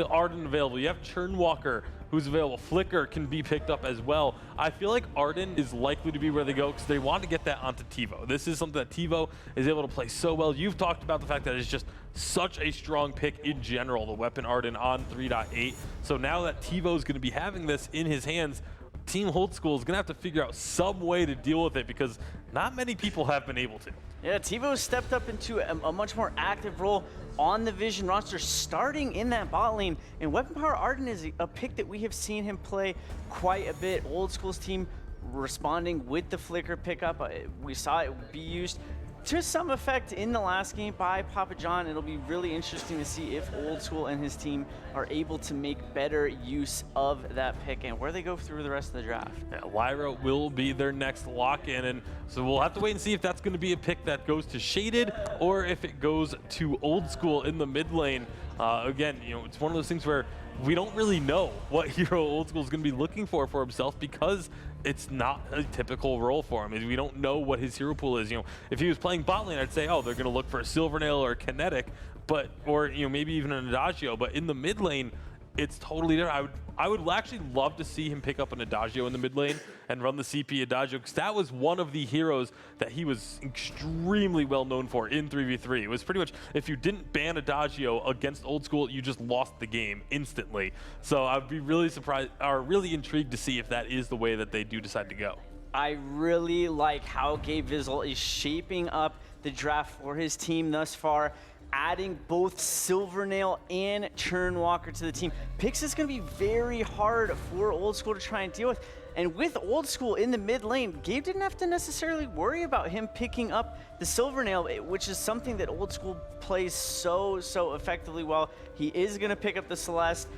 Arden available. You have Churnwalker, who's available. Flicker can be picked up as well. I feel like Arden is likely to be where they go because they want to get that onto TiVo. This is something that TiVo is able to play so well. You've talked about the fact that it's just such a strong pick in general, the weapon Arden on 3.8. So now that TiVo is going to be having this in his hands, Team Oldskool is going to have to figure out some way to deal with it because not many people have been able to. Yeah, TiVo stepped up into a much more active role on the Vision roster, starting in that bot lane. And Weapon Power Arden is a pick that we have seen him play quite a bit. Oldschool's team responding with the Flicker pickup. We saw it be used to some effect in the last game by Papa John. It'll be really interesting to see if Oldskool and his team are able to make better use of that pick and where they go through the rest of the draft. Yeah, Lyra will be their next lock-in, and so we'll have to wait and see if that's going to be a pick that goes to Shaded or if it goes to Oldskool in the mid lane. Again, you know, it's one of those things where we don't really know what hero Oldskool is going to be looking for himself because it's not a typical role for him. We don't know what his hero pool is. You know, if he was playing bot lane, I'd say, oh, they're going to look for a Silvernail or a Kinetic, but or you know maybe even an Adagio. But in the mid lane, it's totally different. I would actually love to see him pick up an Adagio in the mid lane and run the CP Adagio, because that was one of the heroes that he was extremely well known for in 3v3. It was pretty much, if you didn't ban Adagio against Oldskool, you just lost the game instantly. So I'd be really surprised, or really intrigued to see if that is the way that they do decide to go. I really like how Gabevizzle is shaping up the draft for his team thus far, adding both Silvernail and Churnwalker to the team. Picks is going to be very hard for Oldskool to try and deal with. And with Oldskool in the mid lane, Gabe didn't have to necessarily worry about him picking up the Silvernail, which is something that Oldskool plays so effectively well. He is going to pick up the Celeste.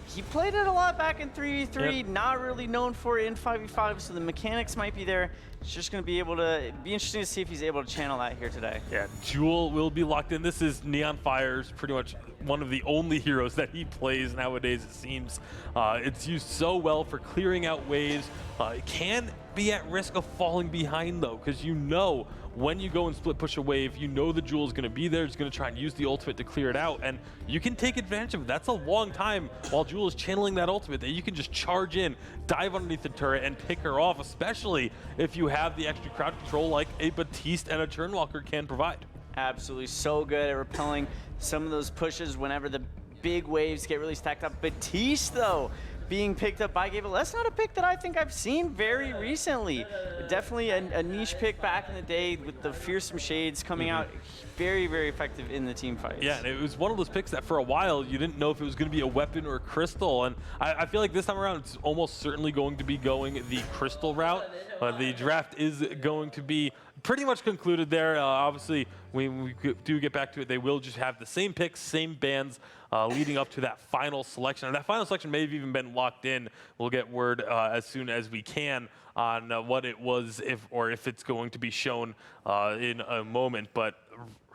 He played it a lot back in 3v3, yep. Not really known for it in 5v5, so the mechanics might be there. It's just going to be interesting to see if he's able to channel that here today. Yeah, Jewel will be locked in. This is Neon Fire's pretty much one of the only heroes that he plays nowadays, it seems. It's used so well for clearing out waves. It can be at risk of falling behind, though, because you know when you go and split push a wave, you know the Jewel is going to be there. It's going to try and use the ultimate to clear it out, and you can take advantage of it. That's a long time while Jewel is channeling that ultimate that you can just charge in, dive underneath the turret, and pick her off, especially if you have the extra crowd control like a Baptiste and a Churnwalker can provide. Absolutely, so good at repelling some of those pushes whenever the big waves get really stacked up. Baptiste, though, being picked up by Gabevizzle. That's not a pick that I think I've seen very recently. Definitely a niche pick back in the day with the fearsome shades coming out. Very effective in the team fights. Yeah, and it was one of those picks that for a while you didn't know if it was going to be a weapon or a crystal, and I feel like this time around it's almost certainly going to be going the crystal route. The draft is going to be pretty much concluded there. Obviously, when we do get back to it, they will just have the same picks, same bands leading up to that final selection. And that final selection may have even been locked in. We'll get word as soon as we can on what it was, if it's going to be shown in a moment. But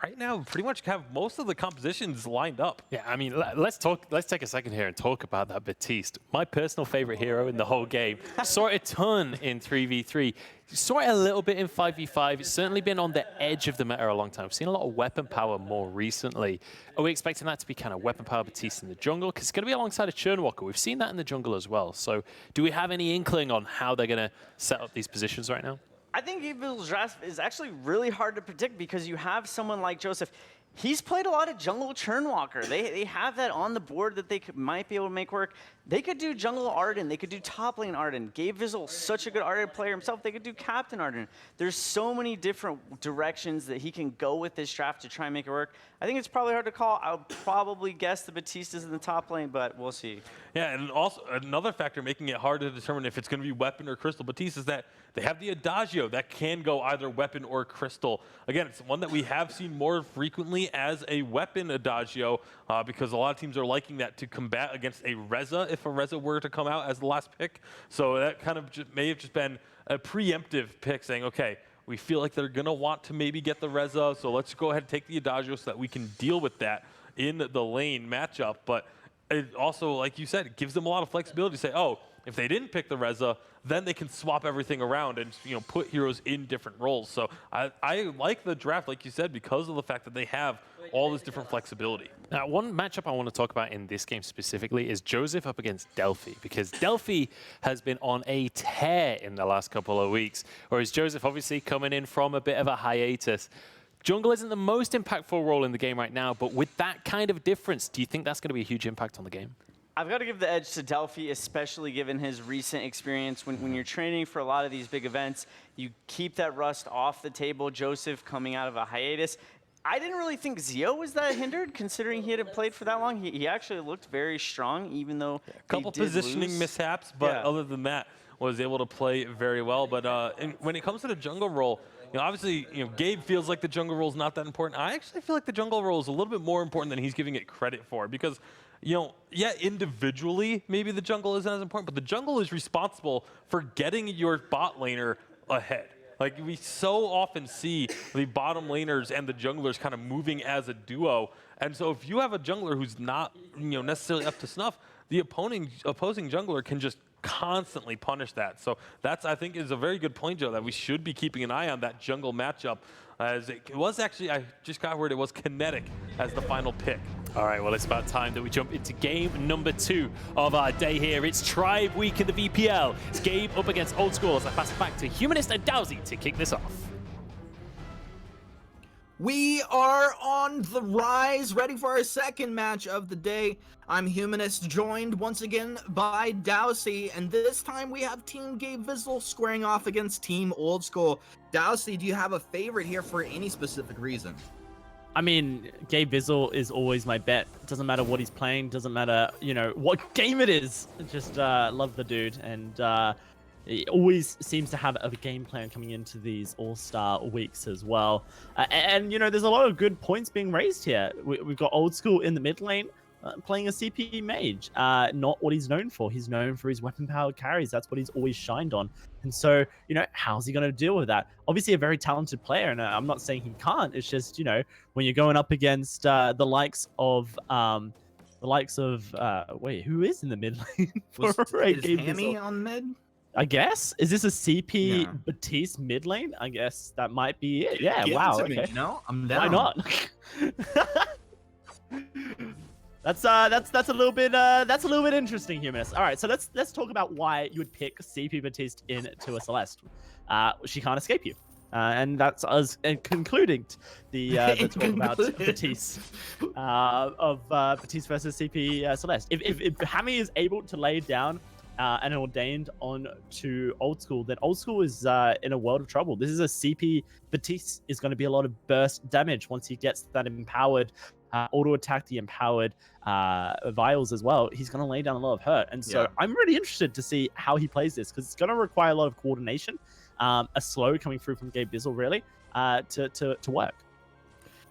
right now, we pretty much have most of the compositions lined up. Yeah, I mean, let's take a second here and talk about that Baptiste. My personal favorite hero in the whole game. Saw it a ton in 3v3. Saw it a little bit in 5v5. It's certainly been on the edge of the meta a long time. We've seen a lot of weapon power more recently. Are we expecting that to be kind of weapon power Baptiste in the jungle? Because it's going to be alongside a Churnwalker. We've seen that in the jungle as well. So do we have any inkling on how they're going to set up these positions right now? I think Gabevizzle's draft is actually really hard to predict because you have someone like Joseph. He's played a lot of jungle Churnwalker. They have that on the board that they might be able to make work. They could do jungle Arden. They could do top lane Arden. Gabevizzle, such a good Arden player himself. They could do captain Arden. There's so many different directions that he can go with this draft to try and make it work. I think it's probably hard to call. I would probably guess the Batista's in the top lane, but we'll see. Yeah, and also another factor making it hard to determine if it's going to be weapon or crystal Batiste is that they have the Adagio that can go either weapon or crystal. Again, it's one that we have seen more frequently as a weapon Adagio because a lot of teams are liking that to combat against a Reza if a Reza were to come out as the last pick. So that kind of may have just been a preemptive pick saying, okay, we feel like they're going to want to maybe get the Reza, so let's go ahead and take the Adagio so that we can deal with that in the lane matchup. But it also, like you said, it gives them a lot of flexibility to say, oh, If they didn't pick the Reza, then they can swap everything around and put heroes in different roles. So I like the draft, like you said, because of the fact that they have all this different flexibility. Now, one matchup I want to talk about in this game specifically is Joseph up against Delphi, because Delphi has been on a tear in the last couple of weeks, whereas Joseph obviously coming in from a bit of a hiatus. Jungle isn't the most impactful role in the game right now, but with that kind of difference, do you think that's going to be a huge impact on the game? I've got to give the edge to Delphi, especially given his recent experience. When you're training for a lot of these big events, you keep that rust off the table. Joseph coming out of a hiatus. I didn't really think Zio was that hindered, considering he hadn't played for that long. He actually looked very strong, even though a couple positioning mishaps, but other than that, was able to play very well. But when it comes to the jungle role, obviously, Gabe feels like the jungle role is not that important. I actually feel like the jungle role is a little bit more important than he's giving it credit for, because yeah, individually, maybe the jungle isn't as important, but the jungle is responsible for getting your bot laner ahead. Like, we so often see the bottom laners and the junglers kind of moving as a duo. And so if you have a jungler who's not necessarily up to snuff, the opposing jungler can just constantly punish that. So that's, I think, is a very good point, Joe, that we should be keeping an eye on that jungle matchup, as it was actually, I just got word it was Kinetic as the final pick. All right, well, it's about time that we jump into game number 2 of our day here. It's Tribe Week in the VPL. It's Gabe up against Oldskool as I pass it back to Humanist and Dowsy to kick this off. We are on the rise, ready for our second match of the day. I'm Humanist, joined once again by Dowsy, and this time we have Team Gabevizzle squaring off against Team Oldskool. Dowsy, do you have a favorite here for any specific reason? I mean, Gabevizzle is always my bet. It doesn't matter what he's playing, doesn't matter, what game it is. Just love the dude, and he always seems to have a game plan coming into these All-Star weeks as well. And there's a lot of good points being raised here. We've got Oldskool in the mid lane, playing a CP mage. Not what he's known for. He's known for his weapon-powered carries. That's what he's always shined on. And so, how's he going to deal with that? Obviously, a very talented player, and I'm not saying he can't. It's just, when you're going up against the likes of wait, who is in the mid lane? Is Hammy on mid? I guess. Is this a CP Batiste mid lane? I guess that might be it. Yeah. Wow. Okay. I'm down. Why not? That's a little bit interesting, Humanist. All right, so let's talk about why you would pick CP Batiste into a Celeste. She can't escape you, and that's us concluding the talk about Batiste of Batiste versus CP Celeste. If Hammy is able to lay down and ordained on to Oldskool, then Oldskool is in a world of trouble. This is a CP Batiste is going to be a lot of burst damage once he gets that empowered auto attack, the empowered vials as well. He's going to lay down a lot of hurt, and so I'm really interested to see how he plays this, because it's going to require a lot of coordination, a slow coming through from Gabevizzle really to work.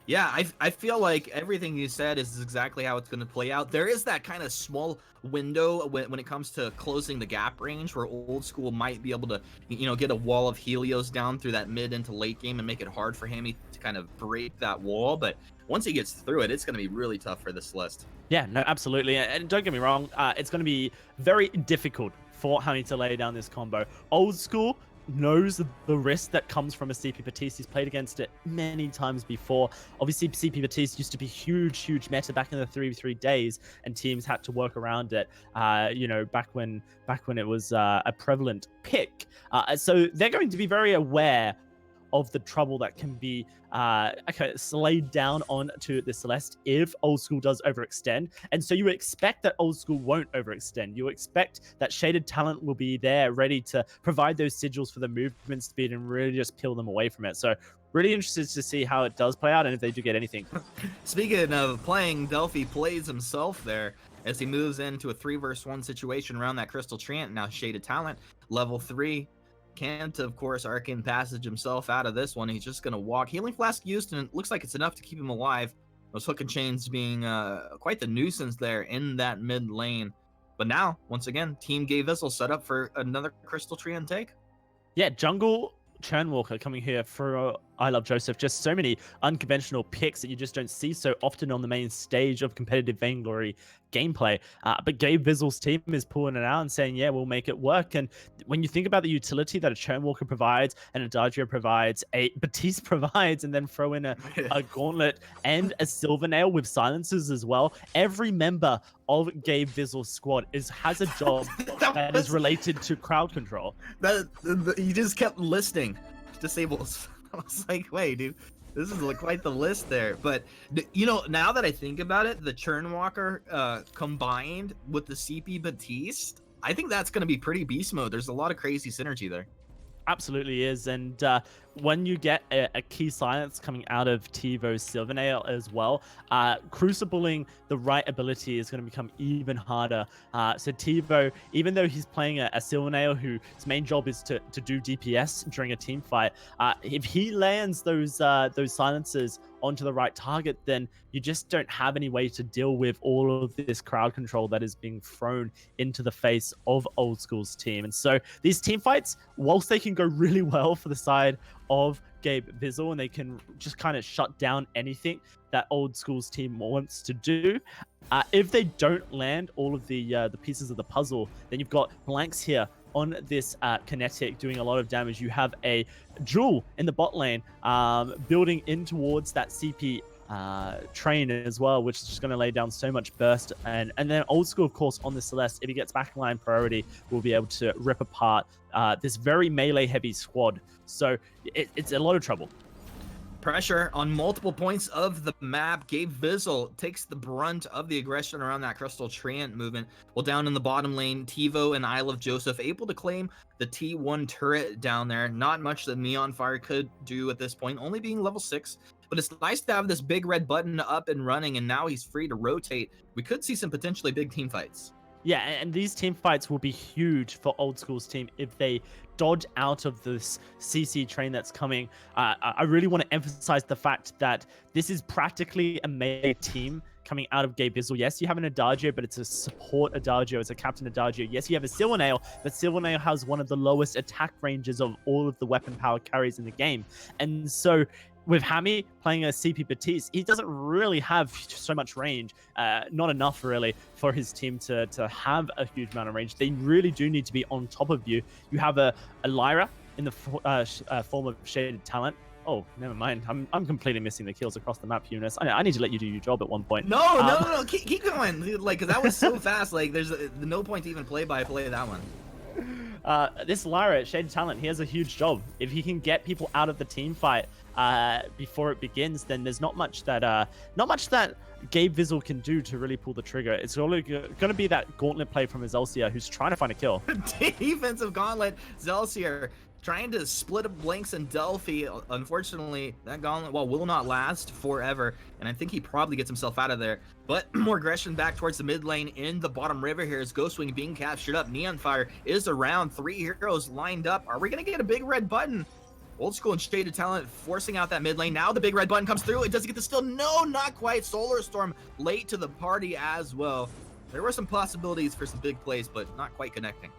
Yeah, I feel like everything you said is exactly how it's going to play out. There is that kind of small window when it comes to closing the gap range where Oldskool might be able to, get a wall of Helios down through that mid into late game and make it hard for Hammy to kind of break that wall. But once he gets through it, it's going to be really tough for the Celeste. Yeah, no, absolutely. And don't get me wrong, it's going to be very difficult for Hammy to lay down this combo. Oldskool knows the risk that comes from a CP Batiste. He's played against it many times before. Obviously, CP Batiste used to be huge meta back in the 3v3 days, and teams had to work around it. Back when it was a prevalent pick. So they're going to be very aware of the trouble that can be laid down onto the Celeste if Oldskool does overextend. And so you expect that Oldskool won't overextend. You expect that Shaded Talent will be there ready to provide those sigils for the movement speed and really just peel them away from it. So really interested to see how it does play out and if they do get anything. Speaking of playing, Delphi plays himself there as he moves into a 3-versus-1 situation around that Crystal Treant. Now Shaded Talent, level 3. Can't, of course, Arcane Passage himself out of this one. He's just going to walk. Healing Flask used, and it looks like it's enough to keep him alive. Those hook and chains being quite the nuisance there in that mid lane. But now, once again, Team Gabevizzle set up for another Crystal Tree and take. Yeah, jungle Churnwalker coming here for I love Joseph. Just so many unconventional picks that you just don't see so often on the main stage of competitive Vainglory gameplay. But Gabevizzle's team is pulling it out and saying, yeah, we'll make it work. And when you think about the utility that a Churnwalker provides, an Adagio provides, a Batiste provides, and then throw in a Gauntlet and a Silvernail with silencers as well, every member of Gabevizzle's squad has a job that is related to crowd control. You just kept listing disables. I was like, wait, dude, this is quite the list there. But, you know, now that I think about it, the Churnwalker combined with the CP Batiste, I think that's going to be pretty beast mode. There's a lot of crazy synergy there. Absolutely is. And when you get a key silence coming out of Tivo's Silvernail as well, crucibling the right ability is going to become even harder. So Tivo, even though he's playing a Silvernail whose main job is to do DPS during a team fight, if he lands those silences onto the right target, then you just don't have any way to deal with all of this crowd control that is being thrown into the face of Oldschool's team. And so these team fights, whilst they can go really well for the side of Gabevizzle and they can just kind of shut down anything that Oldschool's team wants to do, if they don't land all of the pieces of the puzzle, then you've got blanks here on this kinetic doing a lot of damage. You have a Jewel in the bot lane building in towards that CP train as well, which is just going to lay down so much burst. And then Oldschool, of course, on the Celeste, if he gets backline priority, will be able to rip apart this very melee heavy squad. So it's a lot of trouble. Pressure on multiple points of the map. Gabevizzle takes the brunt of the aggression around that Crystal Treant movement. Well, down in the bottom lane, Tivo and Isle of Joseph able to claim the T1 turret down there. Not much that Neon Fire could do at this point, only being level 6. But it's nice to have this big red button up and running, and now he's free to rotate. We could see some potentially big team fights. Yeah, and these team fights will be huge for Oldschool's team if they dodge out of this CC train that's coming. I really want to emphasize the fact that this is practically a melee team coming out of Gabevizzle. Yes, you have an Adagio, but it's a support Adagio. It's a Captain Adagio. Yes, you have a Silvernail, but Silvernail has one of the lowest attack ranges of all of the weapon power carries in the game. And so with Hammy playing a CP Batiste, he doesn't really have so much range, not enough really for his team to have a huge amount of range. They really do need to be on top of you. You have a Lyra in the form of Shaded Talent. Oh, never mind. I'm completely missing the kills across the map, Eunice. I need to let you do your job at one point. No. Keep going. Like, cause that was so fast. Like, there's no point to even play that one. This Lyra, Shaded Talent, he has a huge job. If he can get people out of the team fight before it begins, then there's not much that Gabevizzle can do to really pull the trigger. It's only going to be that gauntlet play from Zelsier, who's trying to find a kill. Defensive gauntlet, Zelsier trying to split up Blanks and Delphi. Unfortunately, that gauntlet will not last forever, and I think he probably gets himself out of there. But more aggression back towards the mid lane in the bottom river here as Ghostwing being captured up. Neon Fire is around, 3 heroes lined up. Are we going to get a big red button? Oldskool and Shaded Talent forcing out that mid lane. Now the big red button comes through. It doesn't get the steal. No, not quite. Solar Storm late to the party as well. There were some possibilities for some big plays, but not quite connecting.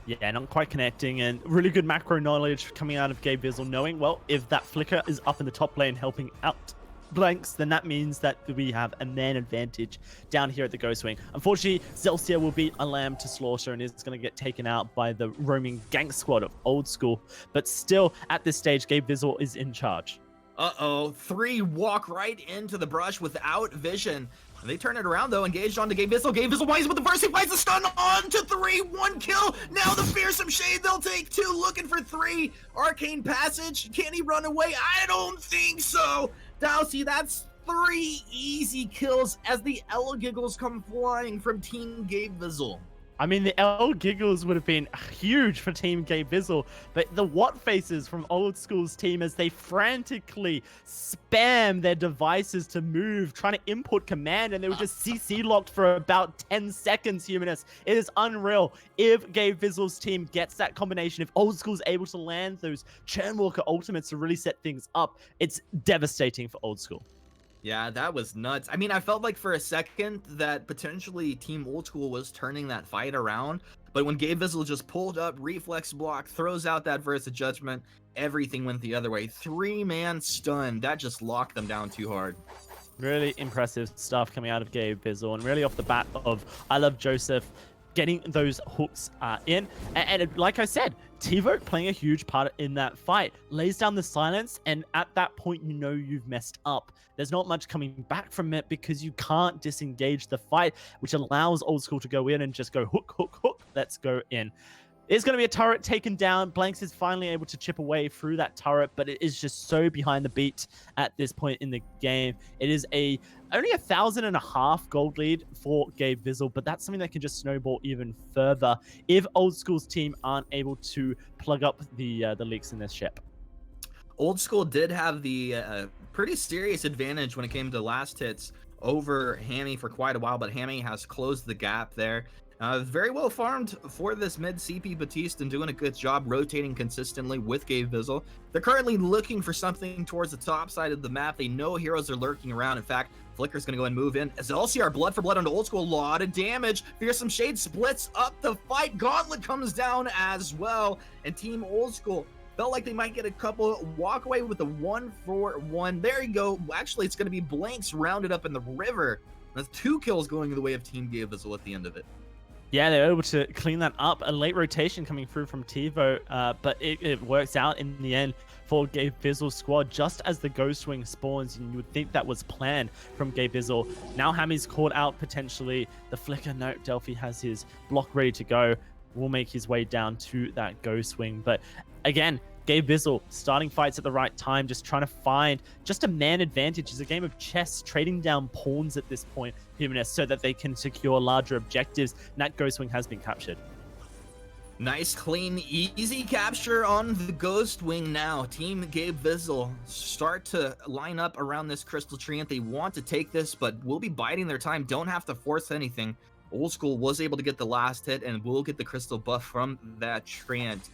Yeah, not quite connecting, and really good macro knowledge coming out of Gabevizzle, knowing, well, if that flicker is up in the top lane helping out Blanks, then that means that we have a man advantage down here at the Ghostwing. Unfortunately, Zelsier will be a lamb to slaughter and is going to get taken out by the roaming gank squad of Oldschool. But still, at this stage, Gabevizzle is in charge. Uh-oh, 3 walk right into the brush without vision. They turn it around, though, engaged onto Gabevizzle. Gabevizzle winds with the burst. He finds the stun on to 3. 1 kill. Now the fearsome shade. They'll take 2. Looking for 3. Arcane Passage. Can he run away? I don't think so. Dowsey, that's 3 easy kills as the L Giggles come flying from Team Gabevizzle. I mean, the L Giggles would have been huge for Team Gabevizzle, but the what faces from Oldschool's team as they frantically spam their devices to move, trying to input command, and they were just CC locked for about 10 seconds, Humanist. It is unreal. If Gabevizzle's team gets that combination, if Oldschool's able to land those Churnwalker ultimates to really set things up, it's devastating for Oldschool. Yeah, that was nuts. I mean, I felt like for a second that potentially Team Oldskool was turning that fight around, But when Gabevizzle just pulled up, reflex block, throws out that Verse of Judgment, everything went the other way. 3-man stun. That just locked them down too hard. Really impressive stuff coming out of Gabevizzle, and really off the bat of I Love Joseph getting those hooks in. And like I said, TiVo playing a huge part in that fight. Lays down the silence, and at that point, you know you've messed up. There's not much coming back from it because you can't disengage the fight, which allows Oldskool to go in and just go hook, hook, hook. Let's go in. There's going to be a turret taken down. Blanks is finally able to chip away through that turret, but it is just so behind the beat at this point in the game. It is only 1,500 gold lead for Gabevizzle, but that's something that can just snowball even further if Oldschool's team aren't able to plug up the leaks in this ship. Oldskool did have the pretty serious advantage when it came to last hits over Hammy for quite a while, but Hammy has closed the gap there. Very well farmed for this mid CP Batiste and doing a good job rotating consistently with Gabevizzle. They're currently looking for something towards the top side of the map. They know heroes are lurking around. In fact, Flicker's going to go and move in. As LCR blood for blood onto Oldskool, a lot of damage. Fearsome Shade splits up the fight. Gauntlet comes down as well. And Team Oldskool felt like they might get a couple, walk away with a 1-for-1. There you go. Actually, it's going to be Blanks rounded up in the river. That's 2 kills going the way of Team Gabevizzle at the end of it. Yeah, they're able to clean that up. A late rotation coming through from TiVo, but it works out in the end for Gabevizzle's squad just as the Ghost Wing spawns, and you would think that was planned from Gabevizzle. Now Hammy's caught out potentially. The Flicker, no, Delphi has his block ready to go. Will make his way down to that Ghost Wing. But again, Gabevizzle starting fights at the right time, just trying to find just a man advantage. It's a game of chess, trading down pawns at this point, Humanist, so that they can secure larger objectives. And that Ghost Wing has been captured. Nice, clean, easy capture on the Ghost Wing now. Team Gabevizzle start to line up around this Crystal Treant. They want to take this, but will be biding their time. Don't have to force anything. Oldskool was able to get the last hit and will get the crystal buff from that Treant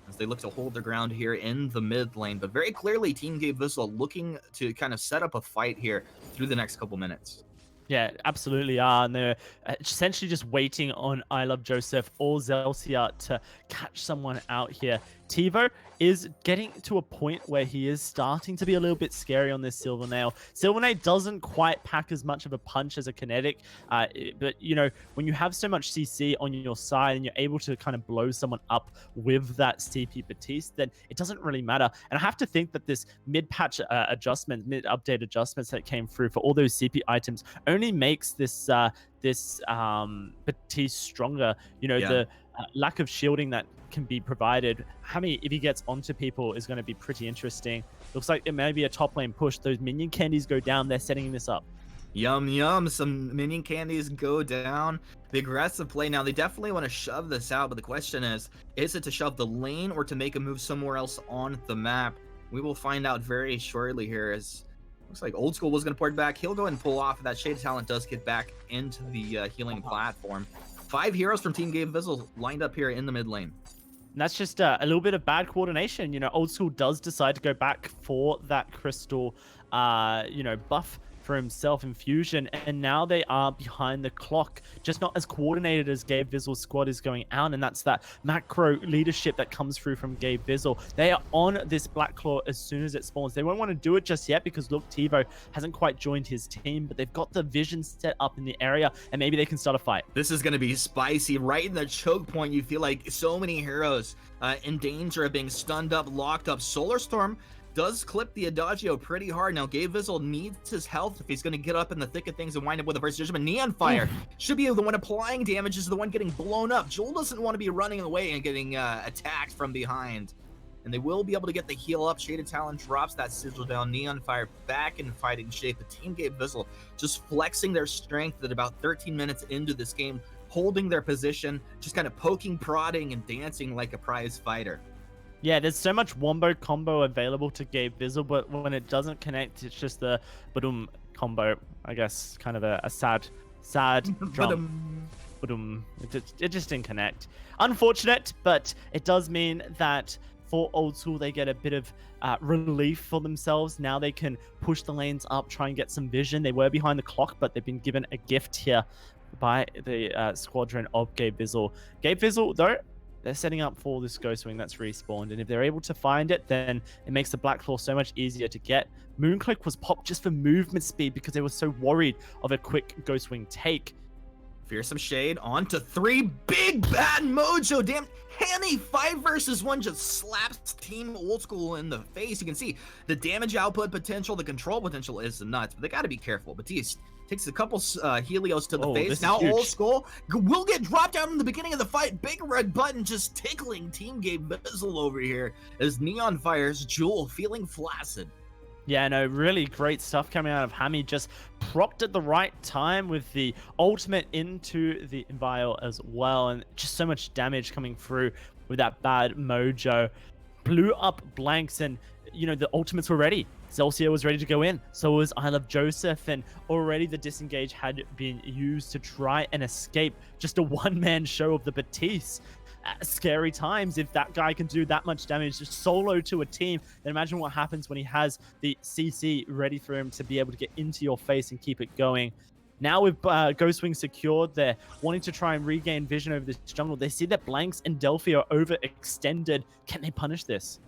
as they look to hold their ground here in the mid lane. But very clearly, Team Gabevizzle looking to kind of set up a fight here through the next couple minutes. Yeah, absolutely are. And they're essentially just waiting on I Love Joseph or Zelcia to catch someone out here. TiVo is getting to a point where he is starting to be a little bit scary on this Silvernail. Silvernail doesn't quite pack as much of a punch as a kinetic, but you know, when you have so much CC on your side and you're able to kind of blow someone up with that CP Batiste, then it doesn't really matter. And I have to think that this mid-patch adjustment, mid-update adjustments that came through for all those CP items only makes this Batiste stronger. You know, Yeah. the lack of shielding that can be provided. Hammy, if he gets onto people, is going to be pretty interesting. Looks like it may be a top lane push. Those minion candies go down. They're setting this up. Yum, yum. Some minion candies go down. The aggressive play. Now, they definitely want to shove this out, but the question is it to shove the lane or to make a move somewhere else on the map? We will find out very shortly here as looks like Oldskool was going to port back. He'll go and pull off. That Shade of Talent does get back into the healing platform. 5 heroes from Team Gabevizzle lined up here in the mid lane. And that's just a little bit of bad coordination. You know, Oldskool does decide to go back for that crystal, you know, buff for himself in Fusion, and now they are behind the clock, just not as coordinated as Gabevizzle's squad is going out, and that's that macro leadership that comes through from Gabevizzle. They are on this Black Claw as soon as it spawns. They won't want to do it just yet because look, TiVo hasn't quite joined his team, but they've got the vision set up in the area, and maybe they can start a fight. This is going to be spicy. Right in the choke point, you feel like so many heroes in danger of being stunned up, locked up. Solar Storm does clip the Adagio pretty hard. Now, Gabevizzle needs his health if he's going to get up in the thick of things and wind up with a Verse Judgment. Neon Fire should be the one applying damage, is the one getting blown up. Joel doesn't want to be running away and getting attacked from behind. And they will be able to get the heal up. Shade of Talent drops that sigil down. Neon Fire back in fighting shape. The Team Gabevizzle just flexing their strength at about 13 minutes into this game, holding their position, just kind of poking, prodding, and dancing like a prize fighter. Yeah, there's so much wombo combo available to Gabevizzle, but when it doesn't connect, it's just the badum combo. I guess kind of a sad drum. Badum. It just didn't connect. Unfortunate, but it does mean that for Oldskool, they get a bit of relief for themselves. Now they can push the lanes up, try and get some vision. They were behind the clock, but they've been given a gift here by the squadron of Gabevizzle. Gabevizzle, though, they're setting up for this Ghost Wing that's respawned, and if they're able to find it, then it makes the Black Claw so much easier to get. Moonclick was popped just for movement speed because they were so worried of a quick Ghost Wing take. Fearsome Shade onto 3. Big bad mojo. Damn, Hammy 5 versus 1 just slaps Team Oldskool in the face. You can see the damage output potential, the control potential is nuts, but they got to be careful. Batiste takes a couple Helios to the face. Now Oldskool will get dropped out in the beginning of the fight. Big red button just tickling Team Gabevizzle over here as Neon fires Jewel feeling flaccid. Yeah, no, really great stuff coming out of Hammy. Just propped at the right time with the ultimate into the vial as well. And just so much damage coming through with that bad mojo. Blew up blanks and, you know, the ultimates were ready. Celsius was ready to go in. So was I Love Joseph. And already the disengage had been used to try and escape. Just a one-man show of the Batiste. Scary times. If that guy can do that much damage just solo to a team, then imagine what happens when he has the CC ready for him to be able to get into your face and keep it going. Now with Ghost Wing secured, they're wanting to try and regain vision over this jungle. They see that Blanks and Delphi are overextended. Can they punish this?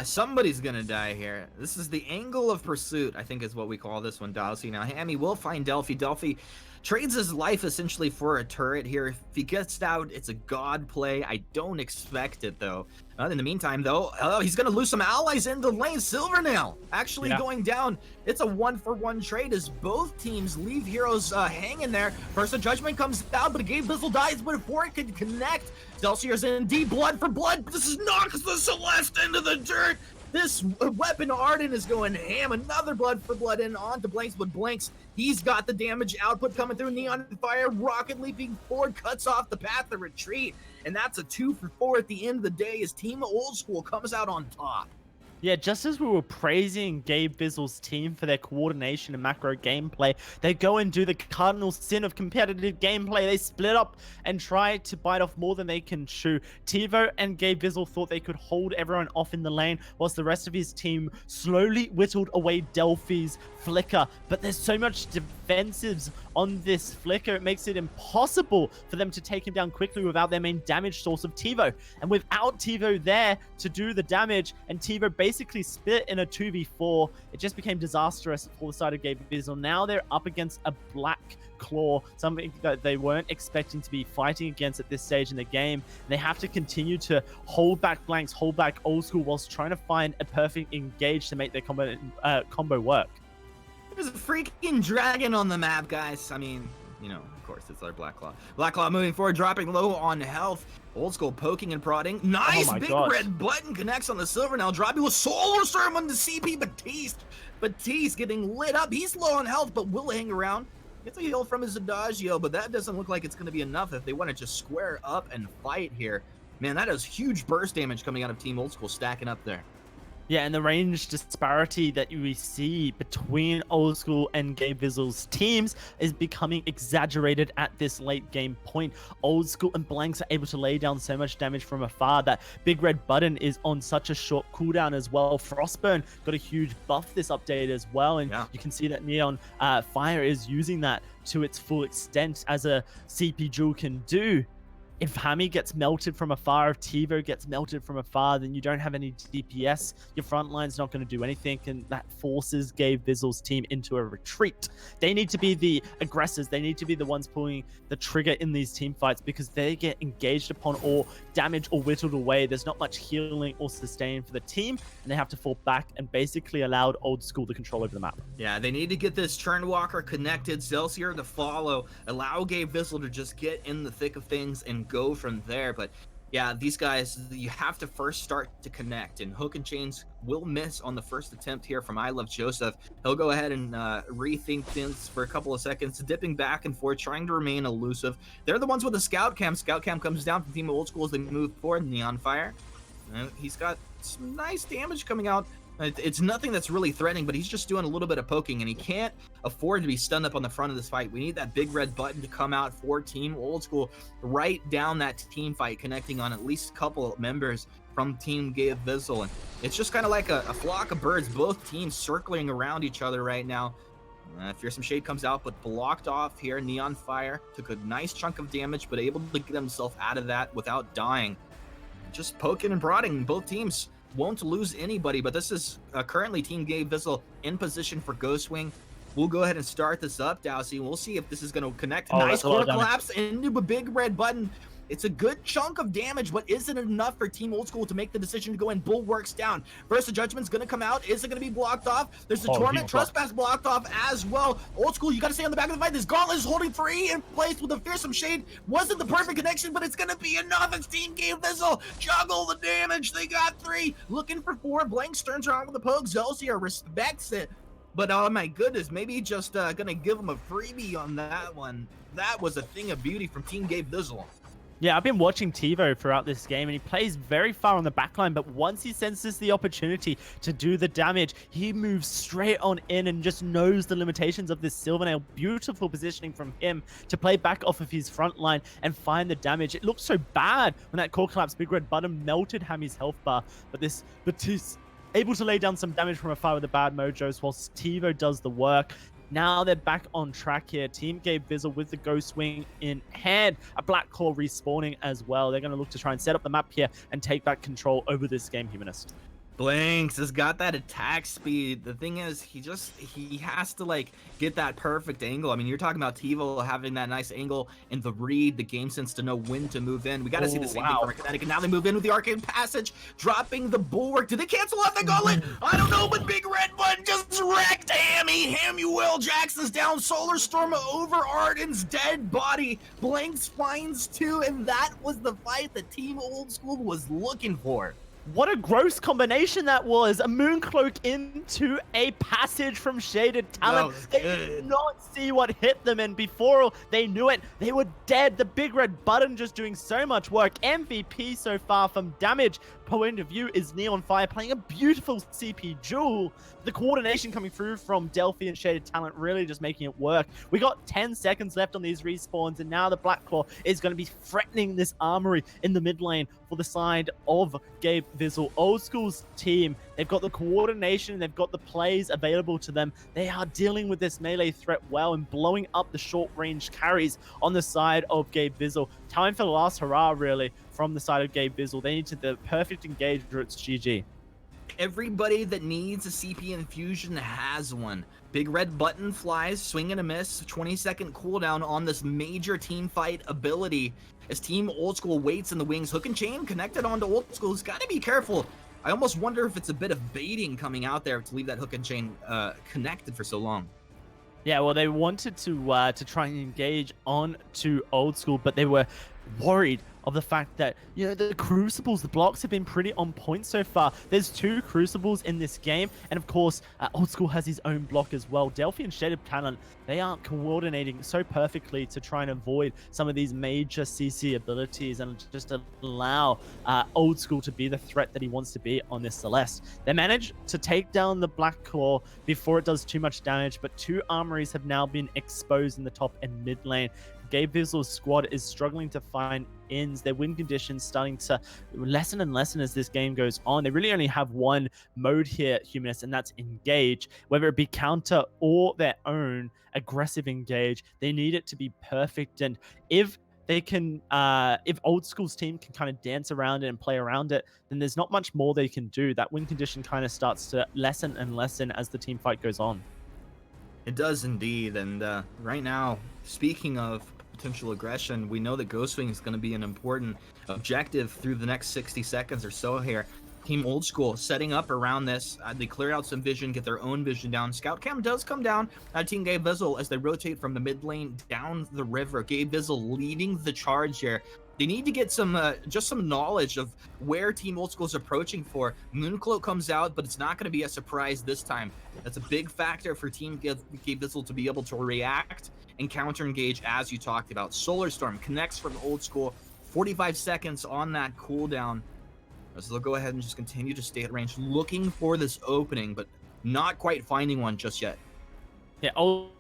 Somebody's gonna die here. This is the angle of pursuit, I think is what we call this one, Dalsy. Now Hammy will find Delphi. Delphi trades his life essentially for a turret here. If he gets out, it's a god play. I don't expect it though. In the meantime though, he's gonna lose some allies in the lane. Silvernail actually going down. It's a 1-for-1 trade as both teams leave heroes hanging there. First the judgment comes down, but Gabevizzle dies before it can connect. Celsius in deep blood for blood. This is knocks the Celeste into the dirt. This weapon Arden is going ham. Another blood for blood in onto Blanks, but Blanks, he's got the damage output coming through. Neon fire, rocket leaping forward, cuts off the path of retreat. And that's a 2-for-4 at the end of the day as Team Oldskool comes out on top. Yeah, just as we were praising Gabevizzle's team for their coordination and macro gameplay, they go and do the cardinal sin of competitive gameplay. They split up and try to bite off more than they can chew. Tivo and Gabevizzle thought they could hold everyone off in the lane, whilst the rest of his team slowly whittled away Delphi's flicker. But there's so much defensives on this flicker, it makes it impossible for them to take him down quickly without their main damage source of Tivo. And without Tivo there to do the damage, and Tivo basically split in a 2v4, it just became disastrous for the side of Gabevizzle. Now they're up against a Black Claw, something that they weren't expecting to be fighting against at this stage in the game. They have to continue to hold back Blanks, hold back Oldskool, whilst trying to find a perfect engage to make their combo work. There's a freaking dragon on the map, guys. I mean, you know, of course, it's our Black Claw. Black Claw moving forward, dropping low on health. Oldskool poking and prodding. Nice big red button connects on the Silvernail, dropping with Solar Storm on the CP Batiste. Batiste getting lit up. He's low on health, but will hang around. Gets a heal from his Adagio, but that doesn't look like it's going to be enough if they want to just square up and fight here. Man, that is huge burst damage coming out of Team Oldskool stacking up there. Yeah, and the range disparity that we see between Oldskool and Gabevizzle's teams is becoming exaggerated at this late game point. Oldskool and Blanks are able to lay down so much damage from afar. That big red button is on such a short cooldown as well. Frostburn got a huge buff this update as well, and you can see that Neon Fire is using that to its full extent as a CP Jewel can do. If Hammy gets melted from afar, if Tivo gets melted from afar, then you don't have any DPS. Your front line's not going to do anything, and that forces Gabevizzle's team into a retreat. They need to be the aggressors. They need to be the ones pulling the trigger in these team fights because they get engaged upon or damaged or whittled away. There's not much healing or sustain for the team, and they have to fall back and basically allow Oldskool to control over the map. Yeah, they need to get this Churnwalker connected, Celsius to follow, allow Gabevizzle to just get in the thick of things and go from there. But yeah, these guys, you have to first start to connect, and Hook and Chains will miss on the first attempt here from I Love Joseph. He'll go ahead and rethink things for a couple of seconds, dipping back and forth, trying to remain elusive. They're the ones with the scout cam. Scout cam comes down from Team Oldskool as they move forward. Neon Fire, he's got some nice damage coming out. It's nothing that's really threatening, but he's just doing a little bit of poking, and he can't afford to be stunned up on the front of this fight. We need that big red button to come out for Team Oldskool, right down that team fight, connecting on at least a couple of members from Team Gabevizzle. And it's just kind of like a flock of birds, both teams circling around each other right now. Fearsome Shade comes out, but blocked off here. Neon Fire took a nice chunk of damage, but able to get himself out of that without dying. Just poking and prodding. Both teams won't lose anybody, but this is currently Team Gabevizzle in position for Ghostwing. We'll go ahead and start this up, Dowsy. We'll see if this is going to connect. Oh, Nice that's a lot core of damage. collapse into a big red button. It's a good chunk of damage, but isn't enough for Team Oldskool to make the decision to go in. Bulwarks down. First, the Judgment's going to come out. Is it going to be blocked off? There's the Torment Trespass blocked off as well. Oldskool, you got to stay on the back of the fight. This Gauntlet is holding 3 in place with a Fearsome Shade. Wasn't the perfect connection, but it's going to be enough. It's Team Gabevizzle. Juggle the damage. They got 3. Looking for 4. Blanks turns around with the poke. Zelsier respects it. But oh my goodness, maybe just gonna give him a freebie on that one. That was a thing of beauty from Team Gabevizzle. Yeah, I've been watching TiVo throughout this game, and he plays very far on the backline, but once he senses the opportunity to do the damage, he moves straight on in and just knows the limitations of this Silvernail. Beautiful positioning from him to play back off of his front line and find the damage. It looked so bad when that core collapse big red button melted Hammy's health bar, but this Batiste able to lay down some damage from afar with the bad mojos whilst TiVo does the work. Now they're back on track here. Team Gabevizzle with the Ghost Wing in hand. A Black Claw respawning as well. They're going to look to try and set up the map here and take back control over this game, Humanist. Blanks has got that attack speed. The thing is, he has to like get that perfect angle. I mean, you're talking about TiVo having that nice angle and the read, the game sense to know when to move in. We got to see the same thing from Kinetic, and now they move in with the Arcane Passage, dropping the Bulwark. Did they cancel off the Gauntlet? I don't know, but Big Red Button just wrecked Hammy. Hamuel Jackson's down. Solar Storm over Arden's dead body. Blanks finds 2, and that was the fight that Team Oldskool was looking for. What a gross combination that was. A Mooncloak into a passage from Shaded Talent. They did not see what hit them, and before they knew it, they were dead. The Big Red Button just doing so much work. MVP so far from damage point of view is Neon Fire playing a beautiful CP duel. The coordination coming through from Delphi and Shaded Talent really just making it work. We got 10 seconds left on these respawns, and now the Black Claw is going to be threatening this armory in the mid lane for the side of Gabevizzle. Oldschool's team, they've got the coordination, they've got the plays available to them. They are dealing with this melee threat well and blowing up the short range carries on the side of Gabevizzle. Time for the last hurrah, really, from the side of Gabevizzle. They need the perfect engage or it's GG. Everybody that needs a CP infusion has one. Big Red Button flies, swing and a miss, 20-second cooldown on this major team fight ability. As Team Oldskool waits in the wings, Hook and Chain connected onto Oldskool. He's got to be careful. I almost wonder if it's a bit of baiting coming out there to leave that Hook and Chain connected for so long. Yeah, well, they wanted to try and engage on to Oldskool, but they were worried of the fact that, you know, the Crucibles, the blocks have been pretty on point so far. There's 2 Crucibles in this game, and of course, Oldskool has his own block as well. Delphi and Shaded Talent, they aren't coordinating so perfectly to try and avoid some of these major CC abilities and just allow Oldskool to be the threat that he wants to be on this Celeste. They managed to take down the Black Claw before it does too much damage, but 2 armories have now been exposed in the top and mid lane. Gabevizzle's squad is struggling to find ins. Their win conditions starting to lessen and lessen as this game goes on. They really only have one mode here, Humanist, and that's engage. Whether it be counter or their own aggressive engage, they need it to be perfect. And if they can, if Oldschool's team can kind of dance around it and play around it, then there's not much more they can do. That win condition kind of starts to lessen and lessen as the team fight goes on. It does indeed, and right now, speaking of potential aggression, we know that Ghostwing is going to be an important objective through the next 60 seconds or so here. Team Oldskool setting up around this. They clear out some vision, get their own vision down. Scout cam does come down. Team Gabevizzle as they rotate from the mid lane down the river. Gabevizzle leading the charge here. They need to get some just some knowledge of where Team Oldskool is approaching for. Mooncloak comes out, but it's not going to be a surprise this time. That's a big factor for Team Gabevizzle to be able to react and counter engage, as you talked about. Solar Storm connects from Oldskool. 45 seconds on that cooldown. So they'll go ahead and just continue to stay at range, looking for this opening, but not quite finding one just yet. Yeah, all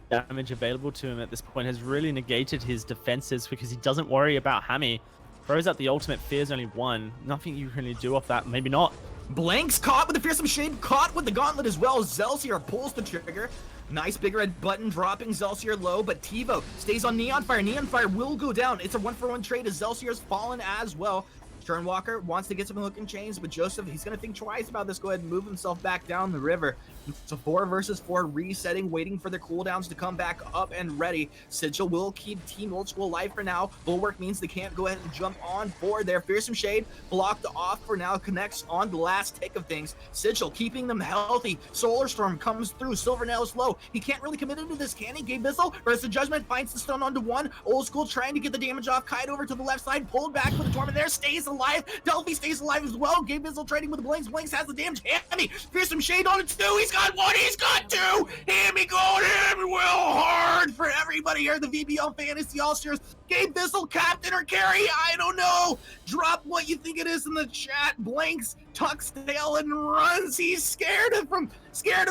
damage available to him at this point has really negated his defenses because he doesn't worry about Hammy. Throws out the ultimate, fears only 1. Nothing you can really do off that. Maybe not. Blanks caught with the Fearsome Shade, caught with the Gauntlet as well. Zelsier pulls the trigger. Nice big red button dropping Zelsier low, but TiVo stays on Neon Fire. Neon Fire will go down. It's a 1-for-1 trade as Zelsier's fallen as well. Sternwalker wants to get some hook and chains, but Joseph, he's going to think twice about this. Go ahead and move himself back down the river. It's a 4 versus 4 resetting, waiting for their cooldowns to come back up and ready. Sigil will keep Team Oldskool alive for now. Bulwark means they can't go ahead and jump on board there. Fearsome Shade blocked off for now, connects on the last tick of things. Sigil keeping them healthy. Solar Storm comes through. Silvernail's low. He can't really commit into this, can he? Gabevizzle versus Judgment finds the stun onto 1. Oldskool trying to get the damage off. Kite over to the left side, pulled back with the Torment there, stays alive. Delphi stays alive as well. Gabevizzle trading with the Blinks. Blinks has the damage. Hammy, Fearsome Shade on it 2. He's got 1. He's got 2. Hammy going in well hard for everybody here. The VPL Fantasy All-Stars. Gabevizzle, captain or carry? I don't know. Drop what you think it is in the chat. Blinks tucks tail and runs. He's scared of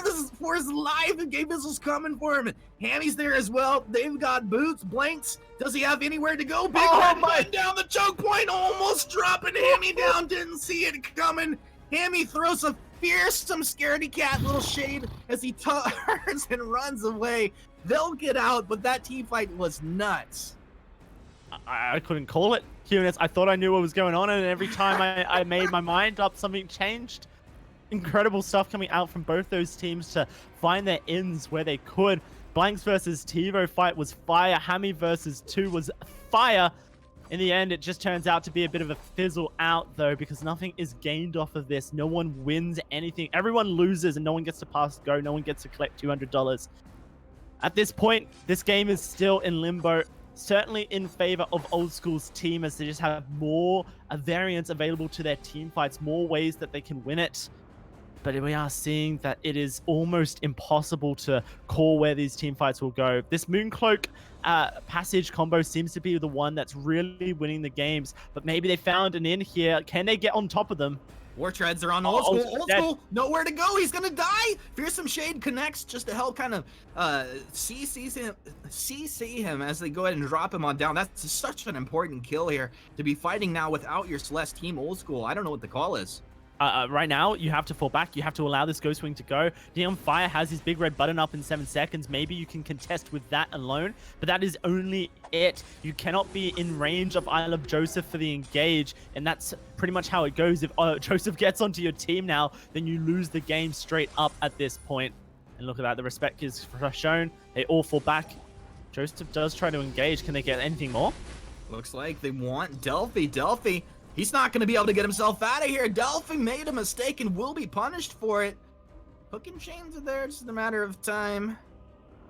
this for his life, and Gabevizzle's coming for him. Hammy's there as well. They've got boots. Blinks, does he have anywhere to go? Big red button down the choke point, almost dropping Hammy down. Didn't see it coming. Hammy throws a fearsome scaredy cat little shade as he turns and runs away. They'll get out, but that team fight was nuts. I couldn't call it, Hunis. I thought I knew what was going on, and every time I made my mind up, something changed. Incredible stuff coming out from both those teams to find their ends where they could. Blanks versus TiVo fight was fire. Hammy versus 2 was fire. In the end, it just turns out to be a bit of a fizzle out, though, because nothing is gained off of this. No one wins anything. Everyone loses, and no one gets to pass go. No one gets to collect $200. At this point, this game is still in limbo. Certainly in favor of Oldschool's team, as they just have more variants available to their team fights, more ways that they can win it. But we are seeing that it is almost impossible to call where these team fights will go. This Mooncloak passage combo seems to be the one that's really winning the games, but maybe they found an in here. Can they get on top of them? War treads are on Oldskool. Oldskool, nowhere to go. He's gonna die. Fearsome Shade connects just to help kind of CC him as they go ahead and drop him on down. That's such an important kill here to be fighting now without your Celeste team Oldskool. I don't know what the call is. Right now, you have to fall back. You have to allow this Ghost Wing to go. Neon Fire has his big red button up in 7 seconds. Maybe you can contest with that alone, but that is only it. You cannot be in range of I Love Joseph for the engage, and that's pretty much how it goes. If Joseph gets onto your team now, then you lose the game straight up at this point. And look at that. The respect is shown. They all fall back. Joseph does try to engage. Can they get anything more? Looks like they want Delphi. Delphi, he's not going to be able to get himself out of here. Delphi made a mistake and will be punished for it. Hook and chains are there. It's just a matter of time.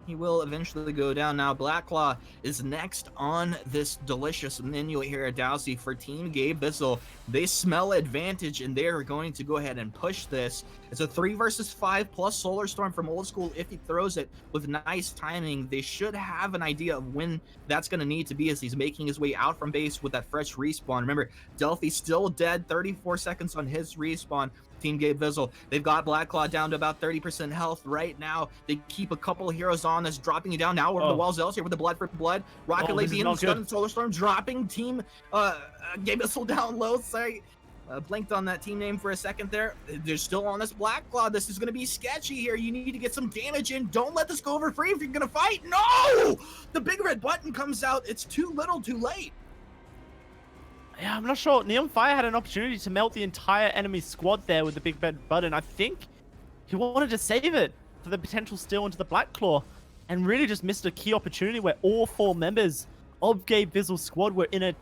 He will eventually go down. Now, Blackclaw is next on this delicious menu here at Dowsey for Team Gabevizzle. They smell advantage, and they are going to go ahead and push this. It's a 3 versus 5 plus Solar Storm from Oldskool. If he throws it with nice timing, they should have an idea of when that's going to need to be as he's making his way out from base with that fresh respawn. Remember, Delphi's still dead, 34 seconds on his respawn. Team Gabevizzle, they've got Blackclaw down to about 30% health right now. They keep a couple of heroes on that's dropping you down now over the walls here with the blood for blood. Rocket Lady being stunned, Solar Storm dropping Team Gabevizzle down low. Sorry, blinked on that team name for a second there. They're still on this Blackclaw. This is going to be sketchy here. You need to get some damage in. Don't let this go over free if you're going to fight. No! The big red button comes out. It's too little, too late. Yeah, I'm not sure. Neon Fire had an opportunity to melt the entire enemy squad there with the big red button. I think he wanted to save it for the potential steal into the Blackclaw and really just missed a key opportunity where all 4 members of Gabevizzle's squad were in a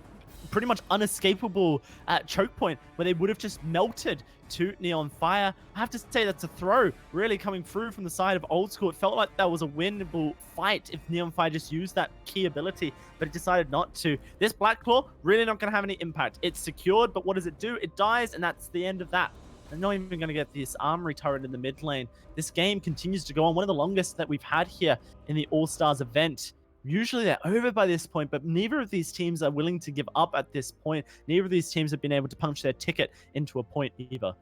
pretty much unescapable choke point where they would have just melted to Neon Fire. I have to say that's a throw really coming through from the side of Oldskool. It felt like that was a winnable fight if Neon Fire just used that key ability, but it decided not to. This Blackclaw really not going to have any impact. It's secured, but what does it do? It dies, and that's the end of that. They're not even going to get this armory turret in the mid lane. This game continues to go on, one of the longest that we've had here in the All-Stars event. Usually they're over by this point, but neither of these teams are willing to give up at this point. Neither of these teams have been able to punch their ticket into a point either.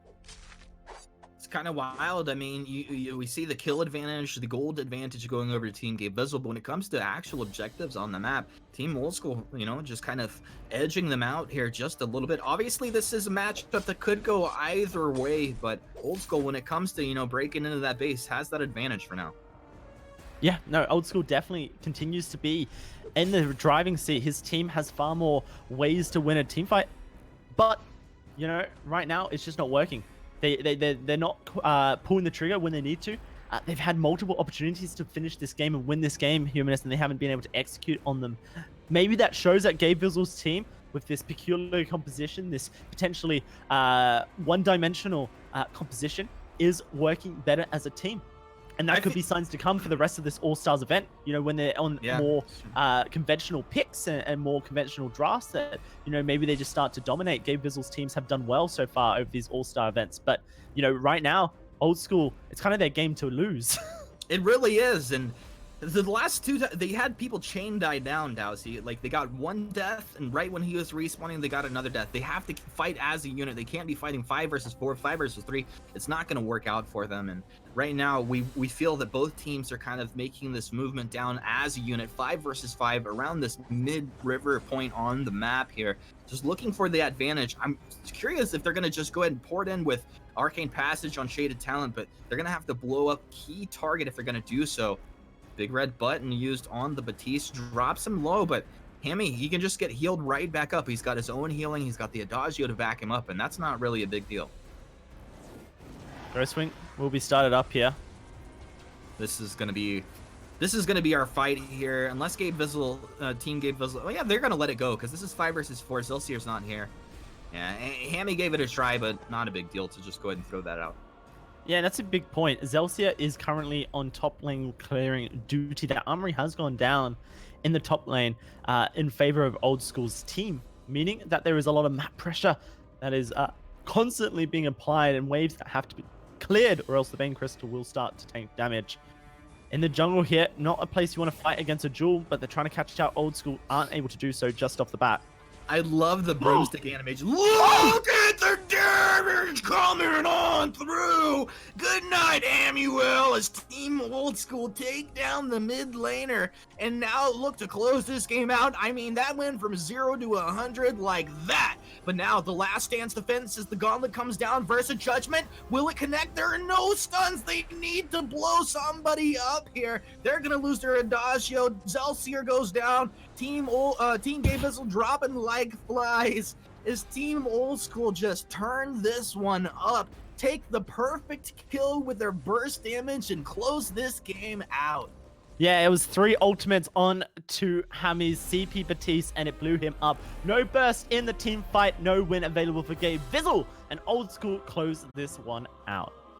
It's kind of wild. I mean, we see the kill advantage, the gold advantage going over to Team Gabevizzle, but when it comes to actual objectives on the map, Team Oldskool, just kind of edging them out here just a little bit. Obviously, this is a matchup that could go either way, but Oldskool, when it comes to, breaking into that base, has that advantage for now. Yeah, no, Oldskool definitely continues to be in the driving seat. His team has far more ways to win a team fight, but right now it's just not working. They're not pulling the trigger when they need to. They've had multiple opportunities to finish this game and win this game, Humanist, and they haven't been able to execute on them. Maybe that shows that Gabevizzle's team, with this peculiar composition, this potentially one-dimensional composition, is working better as a team. And that could be signs to come for the rest of this All-Stars event, when they're on more conventional picks and more conventional drafts, that, maybe they just start to dominate. Gabevizzle's teams have done well so far over these All-Star events. But, right now, Oldskool, it's kind of their game to lose. It really is. And the last two, they had people chain die down, Dowsy. Like, they got one death, and right when he was respawning, they got another death. They have to fight as a unit. They can't be fighting 5 versus 4, 5 versus 3. It's not going to work out for them. And right now, we feel that both teams are kind of making this movement down as a unit, 5 versus 5, around this mid-river point on the map here. Just looking for the advantage. I'm curious if they're going to just go ahead and pour it in with Arcane Passage on Shaded Talent, but they're going to have to blow up key target if they're going to do so. Big red button used on the Batiste, drops him low, but Hammy, he can just get healed right back up. He's got his own healing, he's got the Adagio to back him up, and that's not really a big deal. Ghostwing will be started up here. This is gonna be our fight here, unless Gabevizzle, Team Gabevizzle, oh yeah, they're gonna let it go, because this is 5 versus 4, Zelsier's not here. Yeah, Hammy gave it a try, but not a big deal to just go ahead and throw that out. Yeah, that's a big point. Zelsier is currently on top lane clearing duty. That armory has gone down in the top lane in favor of Oldskool's team, meaning that there is a lot of map pressure that is constantly being applied and waves that have to be cleared, or else the Bane Crystal will start to take damage. In the jungle here, not a place you want to fight against a duel, but they're trying to catch out Oldskool, aren't able to do so just off the bat. I love the broomstick animation. Look at the damage coming on through. Good night, Amuel, as Team Oldskool take down the mid laner. And now look to close this game out. I mean, that went from 0 to 100 like that. But now the last stance defense as the gauntlet comes down versus Judgment. Will it connect? There are no stuns. They need to blow somebody up here. They're going to lose their Adagio. Zelsier goes down. Team Gabevizzle dropping like flies. Is Team Oldskool just turn this one up, take the perfect kill with their burst damage, and close this game out. Yeah, it was 3 ultimates on to Hammy's CP Batiste, and it blew him up. No burst in the team fight, no win available for Gabevizzle, and Oldskool closed this one out.